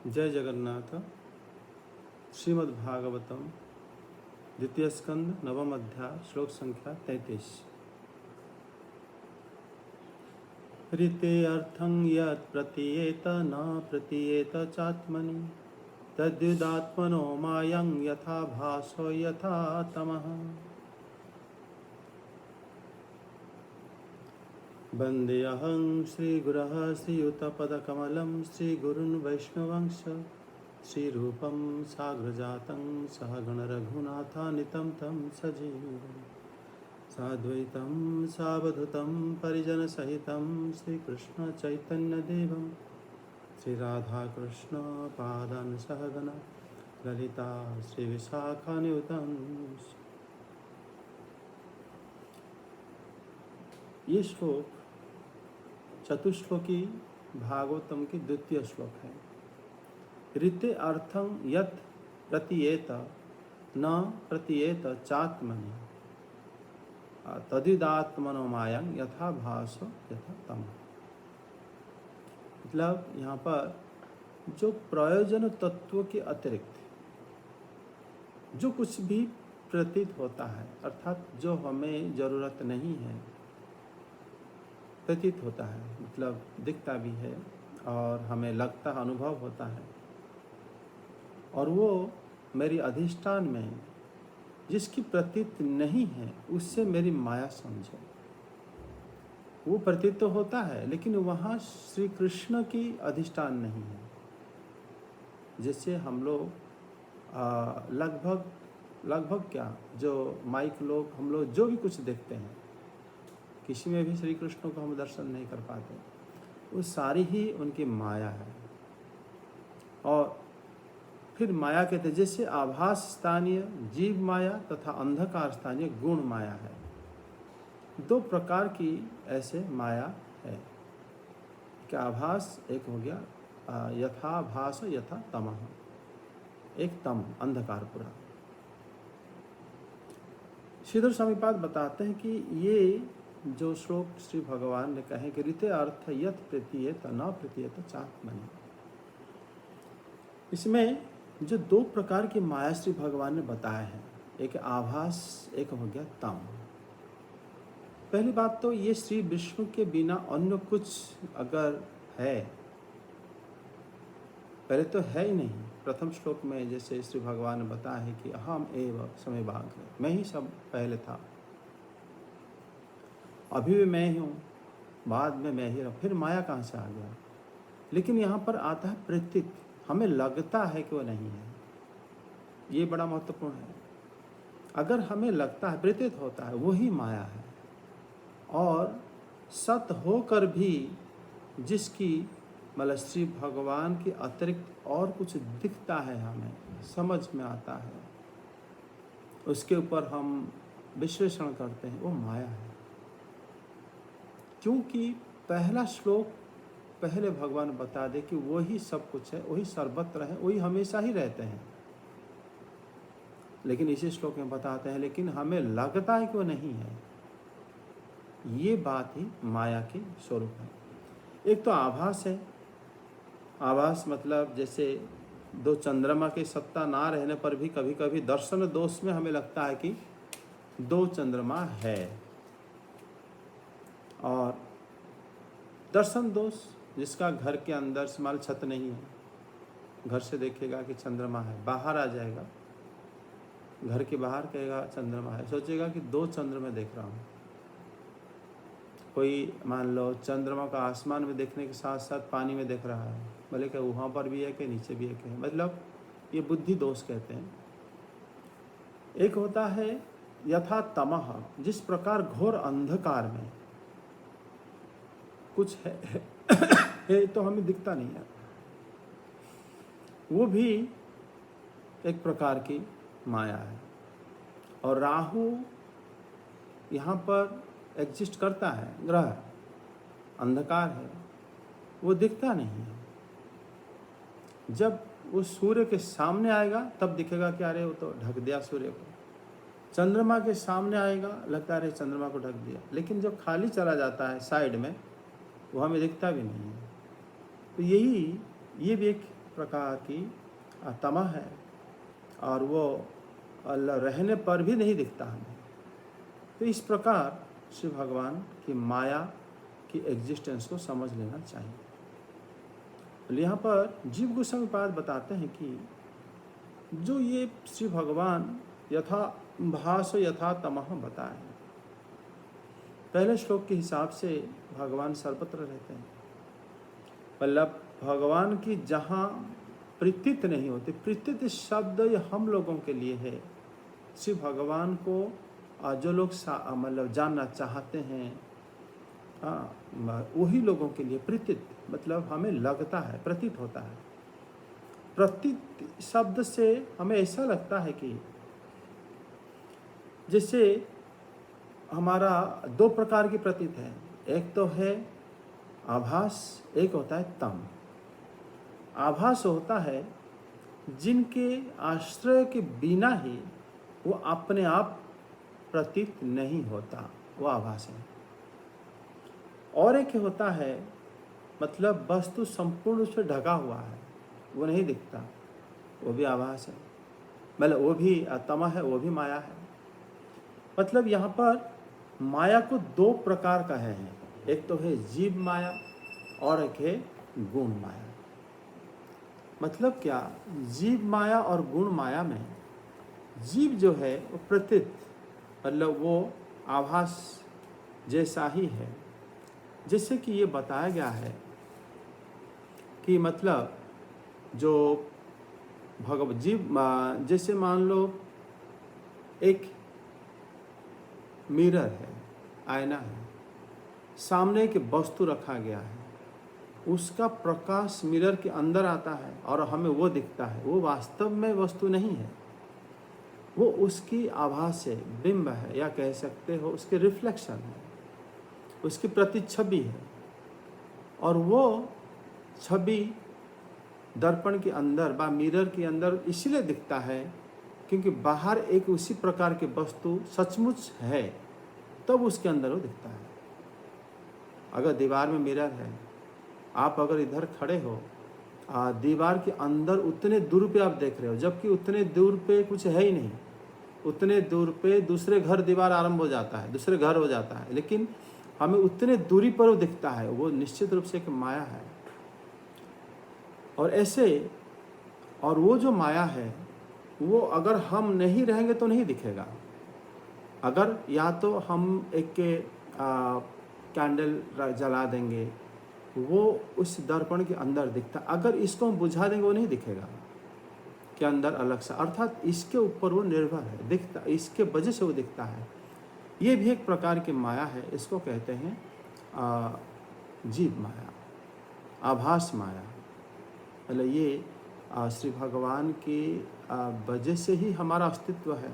जय जगन्नाथ। श्रीमद्भागवतम द्वितीय स्कंद नवम अध्याय श्लोक संख्या 33। ऋते अर्थं यत् प्रतीयेत न प्रतीयेत चात्मनि तद्युदात्मनो मायं यथा भासो यथा तमः। वन्देऽहं श्रीगुरः श्रीयुतपदकमलं श्रीगुरुन् वैष्णवंश श्रीरूपं साग्रजातं सहगणरघुनाथान्वितं तं सजीवं साद्वैतं सावधूतं परिजनसहितं श्रीकृष्णचैतन्यदेवं श्रीराधाकृष्णपादान् सहगण ललिता श्रीविशाखान्वितं। ये श्लोक चतुश्लोकी भागवतम की द्वितीय श्लोक है। ऋते अर्थं यत् प्रतीयेत न प्रतीयेत चात्मनि तदिदात्मनो मायं यथा भासो यथा तम। मतलब यहाँ पर जो प्रयोजन तत्व के अतिरिक्त जो कुछ भी प्रतीत होता है, अर्थात जो हमें जरूरत नहीं है, प्रतीत होता है, मतलब दिखता भी है और हमें लगता है, अनुभव होता है, और वो मेरी अधिष्ठान में जिसकी प्रतीत नहीं है उससे मेरी माया समझो। वो प्रतीत तो होता है लेकिन वहाँ श्री कृष्ण की अधिष्ठान नहीं है। जैसे हम लोग लगभग क्या जो माइक लोग हम लोग जो भी कुछ देखते हैं, किसी में भी श्री कृष्ण को हम दर्शन नहीं कर पाते, वो सारी ही उनकी माया है। और फिर माया कहते जैसे आभास स्थानीय जीव माया तथा अंधकार स्थानीय गुण माया है। दो प्रकार की ऐसे माया है कि आभास एक हो गया यथा भास यथा तमः, एक तम अंधकार पूरा। श्रीधर स्वामीपाद बताते हैं कि ये जो श्लोक श्री भगवान ने कहे कि ऋते अर्थ यत् प्रतीयेत न प्रतीयेत चात्मनि, इसमें जो दो प्रकार की माया श्री भगवान ने बताया है, एक आभास, एक हो गया तम। पहली बात तो ये श्री विष्णु के बिना अन्य कुछ अगर है, पहले तो है ही नहीं। प्रथम श्लोक में जैसे श्री भगवान ने बताया है कि अहम एव समयभाग, मैं ही सब पहले था, अभी भी मैं ही हूँ, बाद में मैं ही रहूँ, फिर माया कहाँ से आ गया। लेकिन यहाँ पर आता है प्रतीत, हमें लगता है कि वो नहीं है। ये बड़ा महत्वपूर्ण है। अगर हमें लगता है, प्रतीत होता है, वही माया है। और सत होकर भी जिसकी मतलब श्री भगवान के अतिरिक्त और कुछ दिखता है, हमें समझ में आता है, उसके ऊपर हम विश्लेषण करते हैं, वो माया है। क्योंकि पहला श्लोक पहले भगवान बता दे कि वही सब कुछ है, वही सर्वत्र है, वही हमेशा ही रहते हैं। लेकिन इसी श्लोक में बताते हैं लेकिन हमें लगता है कि वो नहीं है। ये बात ही माया की स्वरूप है। एक तो आभास है। आभास मतलब जैसे दो चंद्रमा की सत्ता ना रहने पर भी कभी कभी दर्शन दोष में हमें लगता है कि दो चंद्रमा है। और दर्शन दोष जिसका घर के अंदर समाल छत नहीं है, घर से देखेगा कि चंद्रमा है, बाहर आ जाएगा, घर के बाहर कहेगा चंद्रमा है, सोचेगा कि दो चंद्रमा देख रहा हूँ। कोई मान लो चंद्रमा का आसमान में देखने के साथ साथ पानी में देख रहा है, भले क्या वहाँ पर भी है कि नीचे भी है, मतलब ये बुद्धि दोष कहते हैं। एक होता है यथा तमः, जिस प्रकार घोर अंधकार में कुछ है तो हमें दिखता नहीं है, वो भी एक प्रकार की माया है। और राहु यहाँ पर एग्जिस्ट करता है, ग्रह अंधकार है, वो दिखता नहीं है। जब वो सूर्य के सामने आएगा तब दिखेगा कि अरे वो तो ढक दिया सूर्य को। चंद्रमा के सामने आएगा, लगता है अरे चंद्रमा को ढक दिया। लेकिन जब खाली चला जाता है साइड में, वो हमें दिखता भी नहीं है। तो ये भी एक प्रकार की तमा है और वो रहने पर भी नहीं दिखता हमें। तो इस प्रकार श्री भगवान की माया की एग्जिस्टेंस को समझ लेना चाहिए। तो यहाँ पर जीव गोस्वामी पाद बताते हैं कि जो ये श्री भगवान यथा भास यथा तमः बताए, पहले श्लोक के हिसाब से भगवान सर्वत्र रहते हैं, मतलब भगवान की जहाँ प्रतीत नहीं होती, प्रतीत शब्द ये हम लोगों के लिए है। श्री भगवान को जो लोग मतलब जानना चाहते हैं, वही लोगों के लिए प्रतीत मतलब हमें लगता है, प्रतीत होता है। प्रतीत शब्द से हमें ऐसा लगता है कि जैसे हमारा दो प्रकार की प्रतीत है, एक तो है आभास, एक होता है तम। आभास होता है जिनके आश्रय के बिना ही वो अपने आप प्रतीत नहीं होता, वो आभास है। और एक होता है मतलब वस्तु संपूर्ण रूप से ढका हुआ है, वो नहीं दिखता, वो भी आभास है, मतलब वो भी तम है, वो भी माया है। मतलब यहाँ पर माया को दो प्रकार का है, एक तो है जीव माया और एक है गुण माया। मतलब क्या, जीव माया और गुण माया में जीव जो है वो प्रतीत मतलब वो आभास जैसा ही है। जैसे कि ये बताया गया है कि मतलब जो जीव जैसे मान लो एक मिरर है, आईना है, सामने एक वस्तु रखा गया है, उसका प्रकाश मिरर के अंदर आता है और हमें वो दिखता है, वो वास्तव में वस्तु नहीं है, वो उसकी आभास है, बिंब है, या कह सकते हो उसके रिफ्लेक्शन है, उसकी प्रतिच्छवि है। और वो छवि दर्पण के अंदर बा मिरर के अंदर इसलिए दिखता है क्योंकि बाहर एक उसी प्रकार की वस्तु सचमुच है, तब उसके अंदर वो दिखता है। अगर दीवार में मिरर है, आप अगर इधर खड़े हो, दीवार के अंदर उतने दूर पे आप देख रहे हो, जबकि उतने दूर पे कुछ है ही नहीं, उतने दूर पे दूसरे घर दीवार आरंभ हो जाता है, दूसरे घर हो जाता है, लेकिन हमें उतने दूरी पर वो दिखता है, वो निश्चित रूप से एक माया है। और ऐसे, और वो जो माया है वो अगर हम नहीं रहेंगे तो नहीं दिखेगा। अगर या तो हम एक कैंडल जला देंगे, वो उस दर्पण के अंदर दिखता, अगर इसको हम बुझा देंगे वो नहीं दिखेगा के अंदर अलग सा, अर्थात इसके ऊपर वो निर्भर है, दिखता, इसके वजह से वो दिखता है। ये भी एक प्रकार की माया है, इसको कहते हैं जीव माया, आभास माया। मतलब ये श्री भगवान की वजह से ही हमारा अस्तित्व है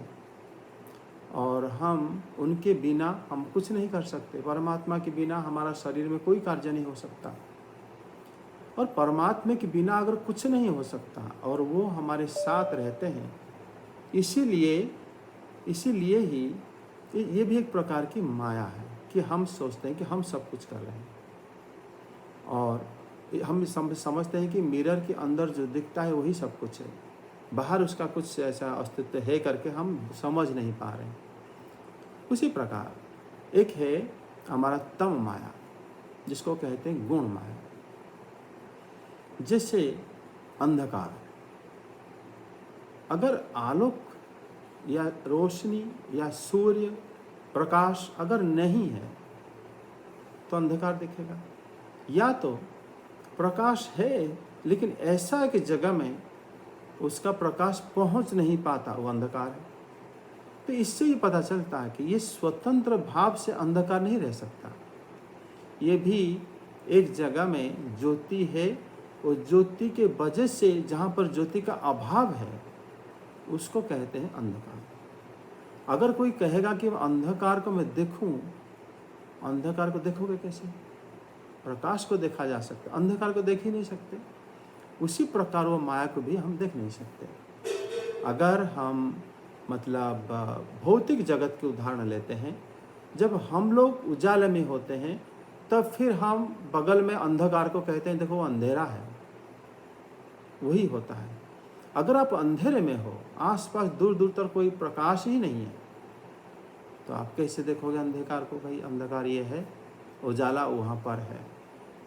और हम उनके बिना हम कुछ नहीं कर सकते। परमात्मा के बिना हमारा शरीर में कोई कार्य नहीं हो सकता और परमात्मा के बिना अगर कुछ नहीं हो सकता और वो हमारे साथ रहते हैं, इसीलिए ही ये भी एक प्रकार की माया है कि हम सोचते हैं कि हम सब कुछ कर रहे हैं और हम समझते हैं कि मिरर के अंदर जो दिखता है वही सब कुछ है, बाहर उसका कुछ ऐसा अस्तित्व है करके हम समझ नहीं पा रहे हैं। उसी प्रकार एक है हमारा तम माया, जिसको कहते हैं गुण माया। जैसे अंधकार, अगर आलोक या रोशनी या सूर्य प्रकाश अगर नहीं है तो अंधकार दिखेगा, या तो प्रकाश है लेकिन ऐसा है कि जगह में उसका प्रकाश पहुंच नहीं पाता, वो अंधकार है। तो इससे ये पता चलता है कि ये स्वतंत्र भाव से अंधकार नहीं रह सकता, ये भी एक जगह में ज्योति है, और ज्योति के वजह से जहाँ पर ज्योति का अभाव है उसको कहते हैं अंधकार। अगर कोई कहेगा कि अंधकार को मैं देखूं, अंधकार को देखोगे कैसे? प्रकाश को देखा जा सकता, अंधकार को देख ही नहीं सकते। उसी प्रकार वो माया को भी हम देख नहीं सकते। अगर हम मतलब भौतिक जगत के उदाहरण लेते हैं, जब हम लोग उजाले में होते हैं तब फिर हम बगल में अंधकार को कहते हैं देखो वो अंधेरा है, वही होता है। अगर आप अंधेरे में हो, आसपास दूर दूर तक कोई प्रकाश ही नहीं है, तो आप कैसे देखोगे अंधकार को? भाई अंधकार ये है, उजाला वहाँ पर है।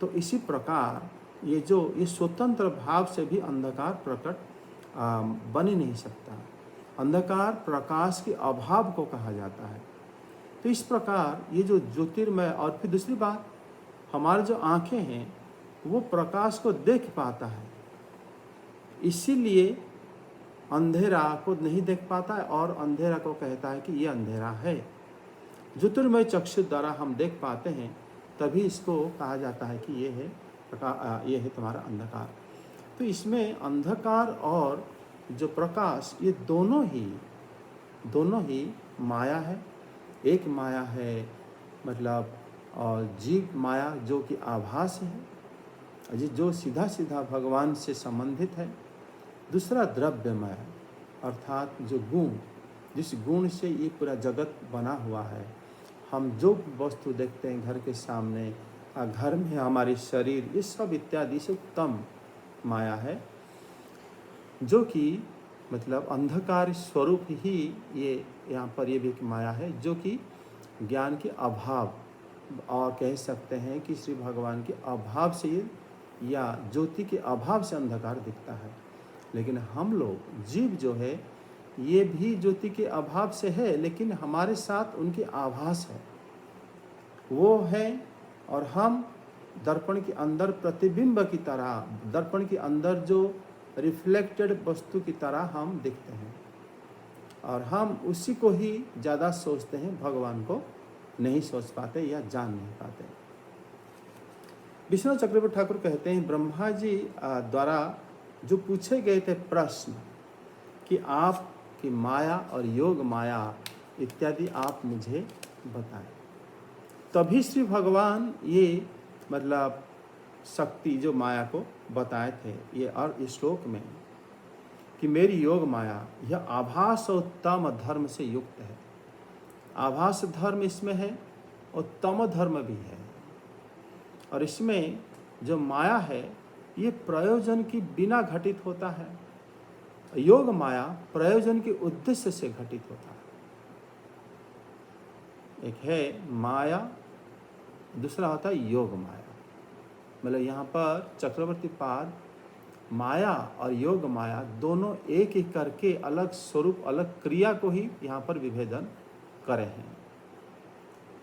तो इसी प्रकार ये स्वतंत्र भाव से भी अंधकार प्रकट बन ही नहीं सकता। अंधकार प्रकाश के अभाव को कहा जाता है। तो इस प्रकार ये जो ज्योतिर्मय, और फिर दूसरी बात, हमारी जो आंखें हैं वो प्रकाश को देख पाता है, इसीलिए अंधेरा को नहीं देख पाता है और अंधेरा को कहता है कि ये अंधेरा है। ज्योतिर्मय चक्षु द्वारा हम देख पाते हैं, तभी इसको कहा जाता है कि ये है तुम्हारा अंधकार। तो इसमें अंधकार और जो प्रकाश, ये दोनों ही माया है। एक माया है मतलब जीव माया जो कि आभास है, जो सीधा सीधा भगवान से संबंधित है। दूसरा द्रव्य माया, अर्थात जो गुण, जिस गुण से ये पूरा जगत बना हुआ है। हम जो वस्तु देखते हैं घर के सामने, घर में हमारे शरीर, ये सब इत्यादि से उत्तम माया है, जो कि मतलब अंधकार स्वरूप ही ये यहाँ पर ये भी एक माया है, जो कि ज्ञान के अभाव, और कह सकते हैं कि श्री भगवान के अभाव से ये, या ज्योति के अभाव से अंधकार दिखता है। लेकिन हम लोग जीव जो है ये भी ज्योति के अभाव से है, लेकिन हमारे साथ उनकी आभास है, वो है, और हम दर्पण के अंदर प्रतिबिंब की तरह, दर्पण के अंदर जो रिफ्लेक्टेड वस्तु की तरह हम दिखते हैं, और हम उसी को ही ज़्यादा सोचते हैं, भगवान को नहीं सोच पाते या जान नहीं पाते। विष्णु चक्रवर्ती ठाकुर कहते हैं, ब्रह्मा जी द्वारा जो पूछे गए थे प्रश्न कि आपकी माया और योग माया इत्यादि आप मुझे बताएं, तभी श्री भगवान ये मतलब शक्ति जो माया को बताए थे ये, और इस श्लोक में कि मेरी योग माया यह आभास और तम धर्म से युक्त है। आभास धर्म इसमें है और तम धर्म भी है, और इसमें जो माया है ये प्रयोजन की बिना घटित होता है। योग माया प्रयोजन के उद्देश्य से घटित होता है। एक है माया, दूसरा होता है योग माया। मतलब यहाँ पर चक्रवर्ती पाद माया और योग माया दोनों एक एक करके अलग स्वरूप, अलग क्रिया को ही यहाँ पर विभेदन करे हैं।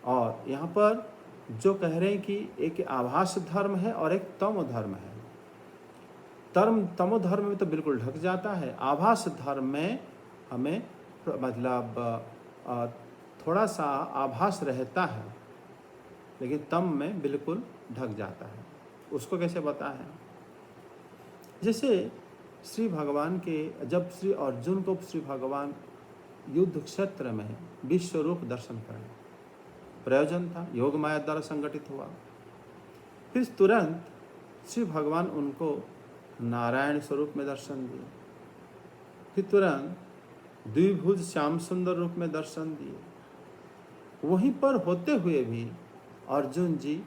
और यहाँ पर जो कह रहे हैं कि एक आभास धर्म है और एक तम धर्म है। तम धर्म में तो बिल्कुल ढक जाता है, आभास धर्म में हमें मतलब थोड़ा सा आभास रहता है, लेकिन तम में बिल्कुल ढक जाता है। उसको कैसे बता है? जैसे श्री भगवान के, जब श्री अर्जुन को श्री भगवान युद्ध क्षेत्र में विश्व रूप दर्शन करें, प्रयोजन था, योग माया द्वारा संगठित हुआ। फिर तुरंत श्री भगवान उनको नारायण स्वरूप में दर्शन दिए, फिर तुरंत द्विभुज श्याम सुंदर रूप में दर्शन दिए। वहीं पर होते हुए भी अर्जुन जी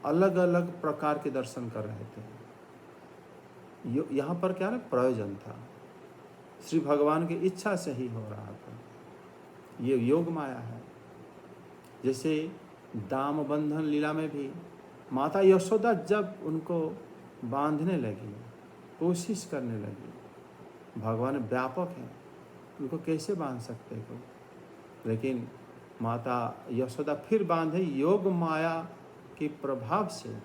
अलग अलग प्रकार के दर्शन कर रहे थे। यहाँ पर क्या है? प्रयोजन था, श्री भगवान की इच्छा से ही हो रहा था। ये योग माया है। जैसे दाम बंधन लीला में भी माता यशोदा जब उनको बांधने लगी, कोशिश करने लगी, भगवान व्यापक है, उनको कैसे बांध सकते कोई, लेकिन माता यशोदा फिर बांधे, योग माया के प्रभाव से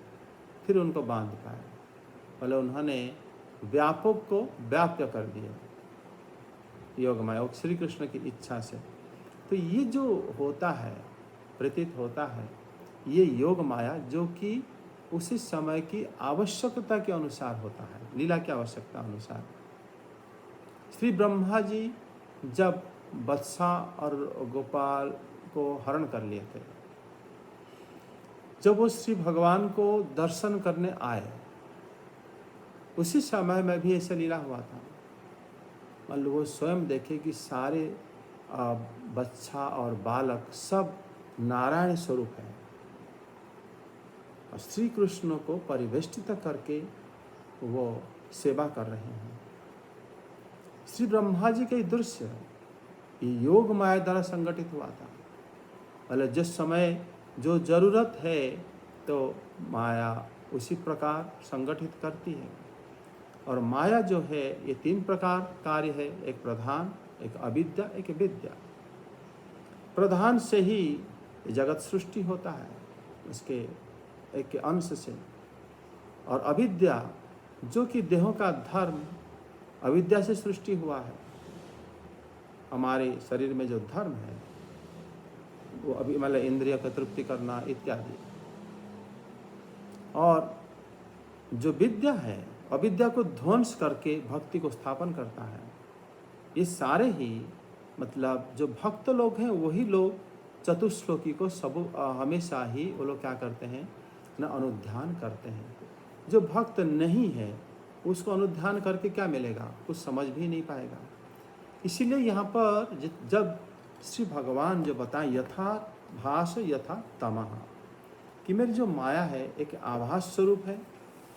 फिर उनको बांध पाए। मतलब उन्होंने व्यापक को व्याप्त कर दिया योग माया, और श्री कृष्ण की इच्छा से। तो ये जो होता है, प्रतीत होता है, ये योग माया जो कि उसी समय की आवश्यकता के अनुसार होता है, लीला की आवश्यकता अनुसार। श्री ब्रह्मा जी जब वत्सा और गोपाल को हरण कर लिए थे, जब वो श्री भगवान को दर्शन करने आए, उसी समय में भी ऐसा लीला हुआ था। मतलब वो स्वयं देखे कि सारे बच्चा और बालक सब नारायण स्वरूप है, और श्री कृष्ण को परिवेष्टित करके वो सेवा कर रहे हैं। श्री ब्रह्मा जी का दृश्य ये योग माया द्वारा संगठित हुआ था। मतलब जिस समय जो जरूरत है तो माया उसी प्रकार संगठित करती है। और माया जो है ये 3 प्रकार कार्य है, एक प्रधान, एक अविद्या, एक विद्या। प्रधान से ही जगत सृष्टि होता है, उसके एक अंश से। और अविद्या जो कि देहों का धर्म, अविद्या से सृष्टि हुआ है। हमारे शरीर में जो धर्म है वो अभी मतलब इंद्रिय का तृप्ति करना इत्यादि। और जो विद्या है अविद्या को ध्वंस करके भक्ति को स्थापन करता है। ये सारे ही मतलब जो भक्त लोग हैं वही लोग चतुश्लोकी को सब हमेशा ही वो लोग क्या करते हैं ना, अनुध्यान करते हैं। जो भक्त नहीं है उसको अनुध्यान करके क्या मिलेगा, कुछ समझ भी नहीं पाएगा। इसीलिए यहाँ पर जब श्री भगवान जो बताएं यथा भास यथा तमः, कि मेरी जो माया है एक आभास स्वरूप है,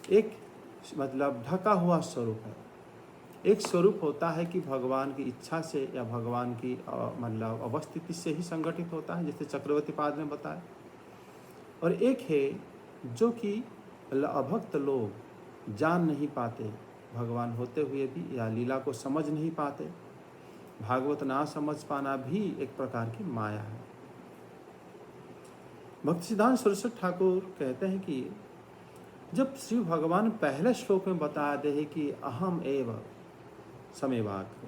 एक मतलब ढका हुआ स्वरूप है। एक स्वरूप होता है कि भगवान की इच्छा से या भगवान की मतलब अवस्थिति से ही संगठित होता है, जैसे चक्रवर्ती पाद ने बताया। और एक है जो कि अभक्त लोग जान नहीं पाते, भगवान होते हुए भी, या लीला को समझ नहीं पाते। भागवत ना समझ पाना भी एक प्रकार की माया है। भक्ति सिद्धांत सरस्वती ठाकुर कहते हैं कि जब श्री भगवान पहले श्लोक में बता दे है कि अहम एव समेवाग्र,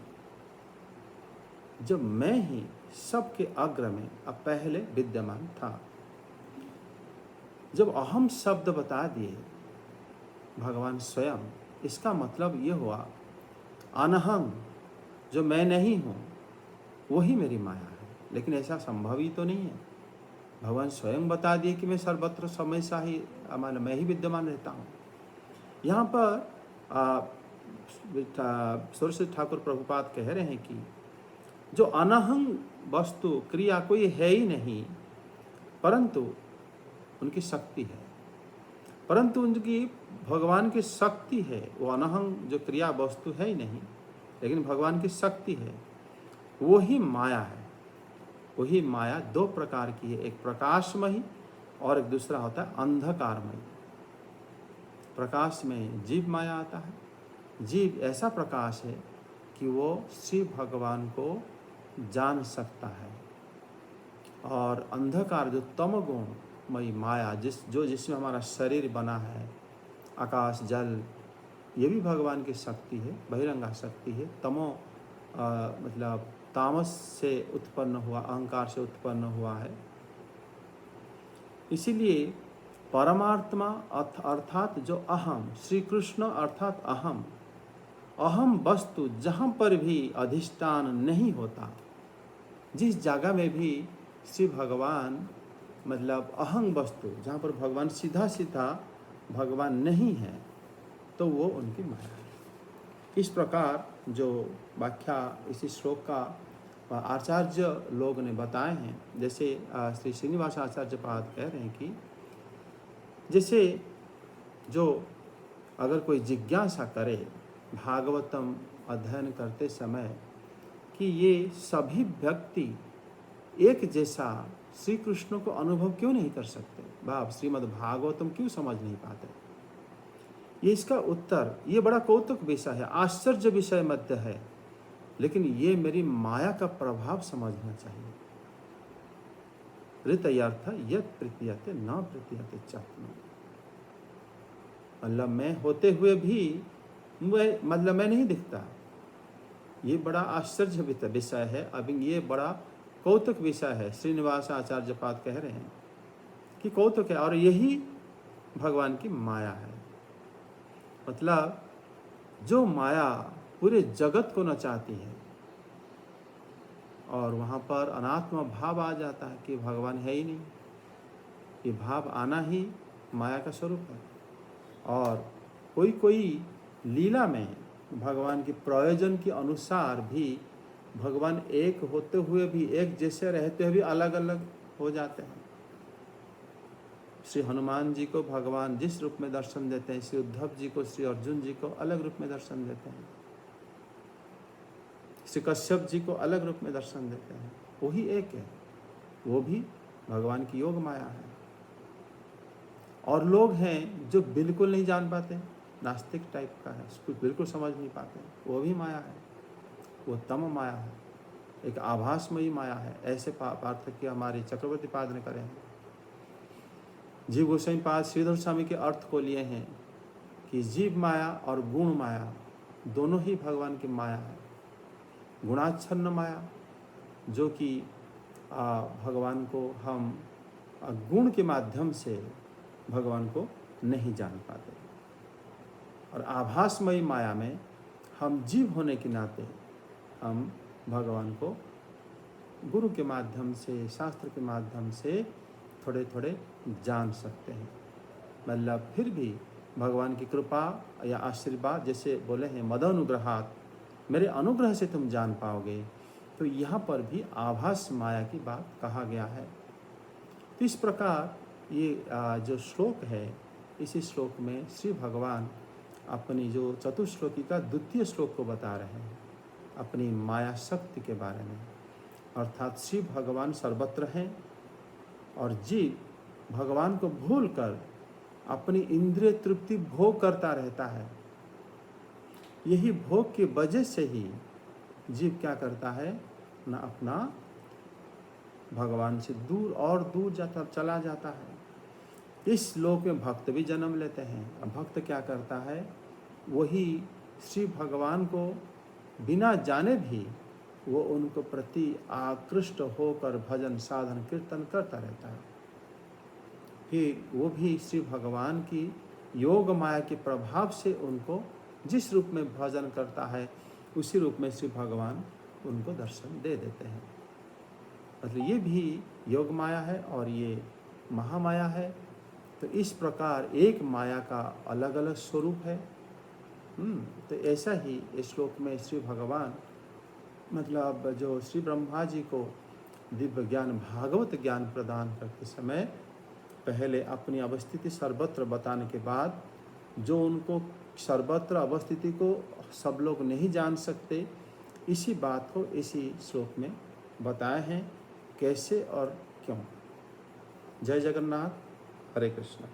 जब मैं ही सबके अग्र में अब पहले विद्यमान था, जब अहम शब्द बता दिए भगवान स्वयं, इसका मतलब ये हुआ अनहम, जो मैं नहीं हूँ वही मेरी माया है। लेकिन ऐसा संभव ही तो नहीं है। भगवान स्वयं बता दिए कि मैं सर्वत्र हमेशा ही मैं ही विद्यमान रहता हूँ। यहाँ पर सरस्वती ठाकुर प्रभुपाद कह रहे हैं कि जो अनहं वस्तु क्रिया कोई है ही नहीं, परंतु उनकी शक्ति है, परंतु उनकी भगवान की शक्ति है। वो अनहं जो क्रिया वस्तु है ही नहीं, लेकिन भगवान की शक्ति है, वही माया है। वही माया 2 प्रकार की है, एक प्रकाशमयी और एक दूसरा होता है अंधकारमयी। प्रकाश में जीव माया आता है। जीव ऐसा प्रकाश है कि वो श्री भगवान को जान सकता है। और अंधकार जो तमोगुणमयी माया जिसमें हमारा शरीर बना है, आकाश जल, ये भी भगवान की शक्ति है, बहिरंगा शक्ति है। मतलब तामस से उत्पन्न हुआ, अहंकार से उत्पन्न हुआ है। इसीलिए परमात्मा अर्थात जो अहम, श्री कृष्ण अर्थात अहम, अहम वस्तु जहाँ पर भी अधिष्ठान नहीं होता, जिस जगह में भी श्री भगवान मतलब अहम वस्तु, जहाँ पर भगवान सीधा सीधा भगवान नहीं है, तो वो उनकी माया है। इस प्रकार जो व्याख्या इसी श्लोक का आचार्य लोग ने बताए हैं, जैसे श्री श्रीनिवास आचार्य पाद कह रहे हैं कि जैसे जो अगर कोई जिज्ञासा करे भागवतम अध्ययन करते समय कि ये सभी व्यक्ति एक जैसा श्री कृष्ण को अनुभव क्यों नहीं कर सकते, बाप श्रीमद् भागवतम क्यों समझ नहीं पाते, ये इसका उत्तर, ये बड़ा कौतुक विषय है, आश्चर्य विषय मध्य है, लेकिन ये मेरी माया का प्रभाव समझना चाहिए। ऋतयर्थ यत् प्रतीयते न प्रतीयते चात्मा, मतलब मैं होते हुए भी मैं नहीं दिखता। ये बड़ा आश्चर्य विषय है। अभी ये बड़ा कौतुक विषय है। श्रीनिवास आचार्य पाद कह रहे हैं कि कौतुक है, और यही भगवान की माया है। मतलब जो माया पूरे जगत को नचाती है, और वहाँ पर अनात्म भाव आ जाता है कि भगवान है ही नहीं। ये भाव आना ही माया का स्वरूप है। और कोई कोई लीला में भगवान के प्रयोजन के अनुसार भी भगवान एक होते हुए भी, एक जैसे रहते हुए भी अलग अलग हो जाते हैं। श्री हनुमान जी को भगवान जिस रूप में दर्शन देते हैं, श्री उद्धव जी को, श्री अर्जुन जी को अलग रूप में दर्शन देते हैं। श्री कश्यप जी को अलग रूप में दर्शन देते हैं, वही एक है, वो भी भगवान की योग माया है। और लोग हैं जो बिल्कुल नहीं जान पाते, नास्तिक टाइप का है, कुछ बिल्कुल समझ नहीं पाते, वो भी माया है, वो तम माया है, एक आभासमयी माया है। ऐसे पार्थक्य हमारे चक्रवर्ती पाद ने करे हैं। जीव गोस्वामी पाद श्रीधर स्वामी के अर्थ को लिए हैं कि जीव माया और गुण माया दोनों ही भगवान की माया है। गुणाच्छन्न माया जो कि भगवान को हम गुण के माध्यम से भगवान को नहीं जान पाते, और आभासमयी माया में हम जीव होने के नाते हम भगवान को गुरु के माध्यम से, शास्त्र के माध्यम से थोड़े थोड़े जान सकते हैं। मतलब फिर भी भगवान की कृपा या आशीर्वाद, जैसे बोले हैं मदनुग्रहात्, मेरे अनुग्रह से तुम जान पाओगे, तो यहाँ पर भी आभास माया की बात कहा गया है। तो इस प्रकार ये जो श्लोक है, इसी श्लोक में श्री भगवान अपनी जो चतुश्लोकी का द्वितीय श्लोक को बता रहे हैं, अपनी माया शक्ति के बारे में। अर्थात श्री भगवान सर्वत्र हैं और जीव भगवान को भूलकर अपनी इंद्रिय तृप्ति भोग करता रहता है। यही भोग की वजह से ही जीव क्या करता है, ना अपना भगवान से दूर और दूर चला जाता है। इस लोक में भक्त भी जन्म लेते हैं। अब भक्त क्या करता है, वही श्री भगवान को बिना जाने भी वो उनको प्रति आकृष्ट होकर भजन साधन कीर्तन करता रहता है। फिर वो भी श्री भगवान की योग माया के प्रभाव से उनको जिस रूप में भजन करता है, उसी रूप में श्री भगवान उनको दर्शन दे देते हैं। मतलब ये भी योग माया है और ये महामाया है। तो इस प्रकार एक माया का अलग अलग स्वरूप है। तो ऐसा ही इस श्लोक में श्री भगवान मतलब जो श्री ब्रह्मा जी को दिव्य ज्ञान, भागवत ज्ञान प्रदान करते समय पहले अपनी अवस्थिति सर्वत्र बताने के बाद, जो उनको सर्वत्र अवस्थिति को सब लोग नहीं जान सकते, इसी बात को इसी श्लोक में बताए हैं, कैसे और क्यों। जय जगन्नाथ, हरे कृष्ण।